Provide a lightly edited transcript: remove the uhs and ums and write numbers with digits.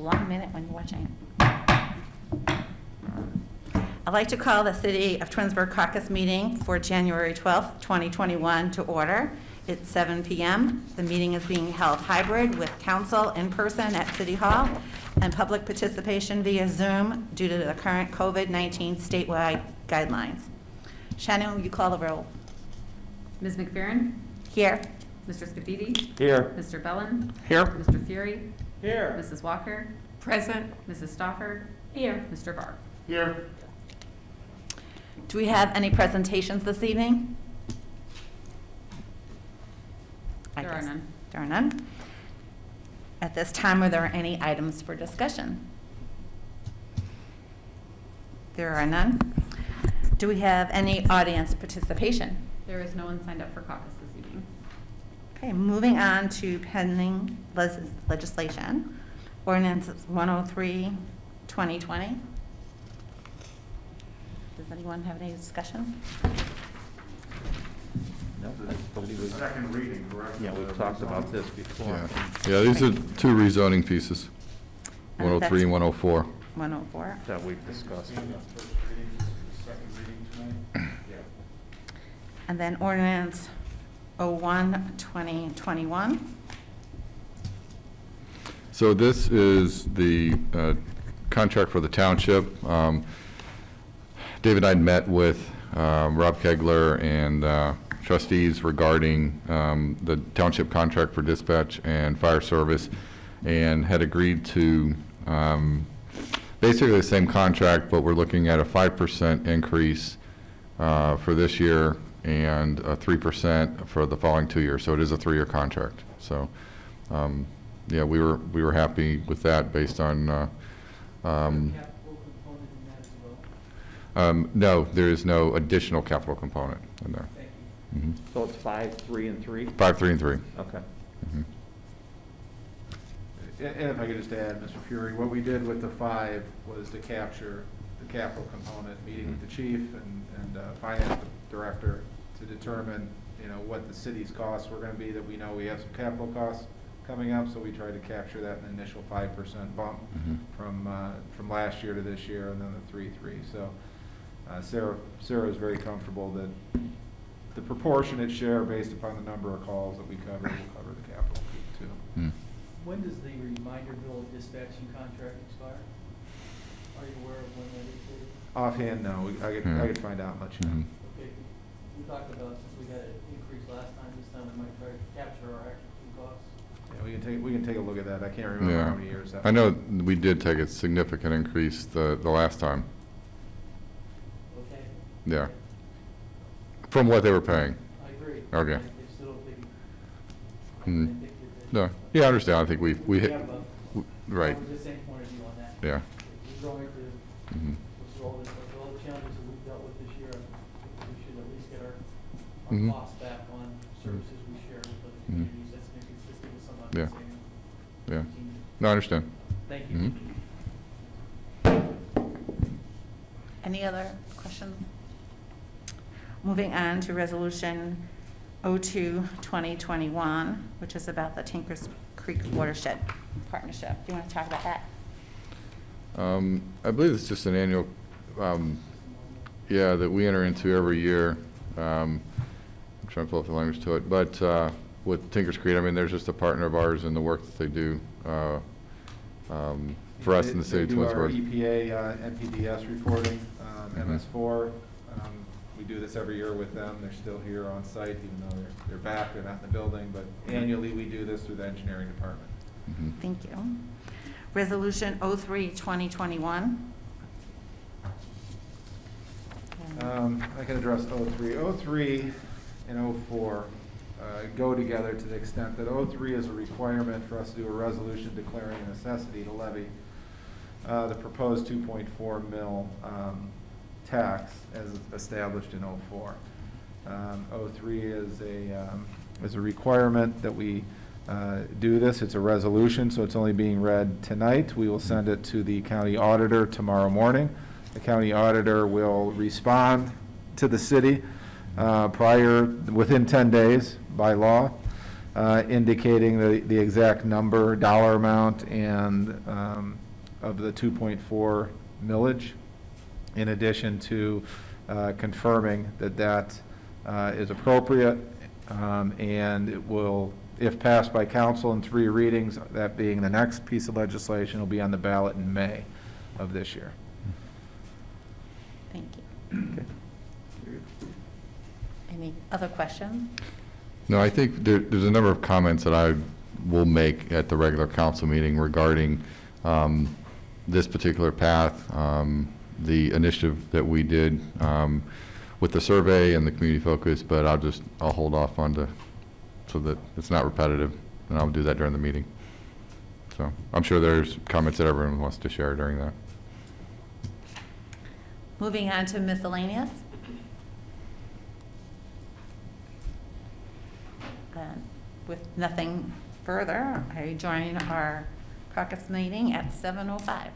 long minute when you're watching. I'd like to call the City of Twinsburg Caucus meeting for January 12th, 2021 to order. It's 7 p.m. The meeting is being held hybrid with council in person at City Hall and public participation via Zoom due to the current COVID-19 statewide guidelines. Shannon, will you call the roll? Ms. McFerrin? Here. Mr. Scafidi? Here. Mr. Bellin? Here. Mr. Fury? Here. Mrs. Walker? Present. Mrs. Stoffer? Here. Mr. Barr? Here. Do we have any presentations this evening? I There are guess none. There are none. At this time, are there any items for discussion? There are none. Do we have any audience participation? There is no one signed up for caucus this evening. Okay, moving on to pending legislation. Ordinance 103, 2020. Does anyone have any discussion? No, Second reading, correct? yeah, we've talked about this before. Yeah, these are two rezoning pieces, 103 and 104. 104. That we've discussed. First reading, this is the second reading tonight? Yeah. And then ordinance 01, 2021. So this is the contract for the township. David and I met with Rob Kegler and trustees regarding the township contract for dispatch and fire service, and had agreed to basically the same contract, but we're looking at a 5% increase for this year and a 3% for the following 2 years. So it is a 3-year contract. So yeah, we were happy with that based on capital component in that as well? no, there is no additional capital component in there. Thank you. Mhm. So it's 5, 3, and 3? 5, 3, and 3. Okay. Mhm. And if I could just add, Mr. Fury, what we did with the 5 was to capture the capital component, meeting with the chief and finance director to determine, what the city's costs were going to be, that we know we have some capital costs coming up, so we tried to capture that in the initial 5% bump Mhm. from last year to this year, and then the 3.3. So Sarah is very comfortable that the proportionate share based upon the number of calls that we cover will cover the capital too. Mm. When does the reminder bill of dispatching contract expire? Are you aware of when that is dated? Offhand, no. I could find out and let you know. Mhm. Okay, we talked about, since we had an increase last time, this time we might try to capture our actual costs. Yeah, we can take a look at that. I can't remember Yeah. how many years that I know was. we did take a significant increase the last time. Okay? Yeah. From what they were paying. I agree. Okay. I still don't think, I Mm. think that. No, yeah, I understand. I think we hit, have a- right, the same point of view on that. yeah. We're going to, Mhm. with all the challenges that we've dealt with this year, we should at least get our Mhm. costs back on services we share with other Mhm. communities. That's been consistent with some of Yeah. the same Yeah. routine. No, I understand. Thank you. Mhm. Any other questions? Moving on to resolution 02, 2021, which is about the Tinkers Creek Watershed Partnership. Do you want to talk about that? I believe it's just an annual, yeah, that we enter into every year. I'm trying to pull up the language to it, but with Tinkers Creek, I mean, there's just a partner of ours in the work that they do for us in the city of They do our Twinsburg. EPA, NPDS reporting, Mhm. MS4. We do this every year with them. They're still here on site, even though they're back, they're not in the building. But annually, we do this through the engineering department. Mhm. Thank you. Resolution 03, 2021. I can address 03. 03 and 04 go together to the extent that 03 is a requirement for us to do a resolution declaring a necessity to levy the proposed 2.4 mil tax as established in 04. 03 is a requirement that we do this. It's a resolution, so it's only being read tonight. We will send it to the county auditor tomorrow morning. The county auditor will respond to the city within 10 days by law. indicating the exact number, dollar amount, and of the 2.4 millage, in addition to confirming that that is appropriate, and it will, if passed by council in 3 readings, that being the next piece of legislation, will be on the ballot in May of this year. Thank you. Any other questions? No, I think there's a number of comments that I will make at the regular council meeting regarding this particular path, the initiative that we did with the survey and the community focus, but I'll hold off so that it's not repetitive, and I'll do that during the meeting. So I'm sure there's comments that everyone wants to share during that. Moving on to miscellaneous. With nothing further, I join our caucus meeting at 7:05.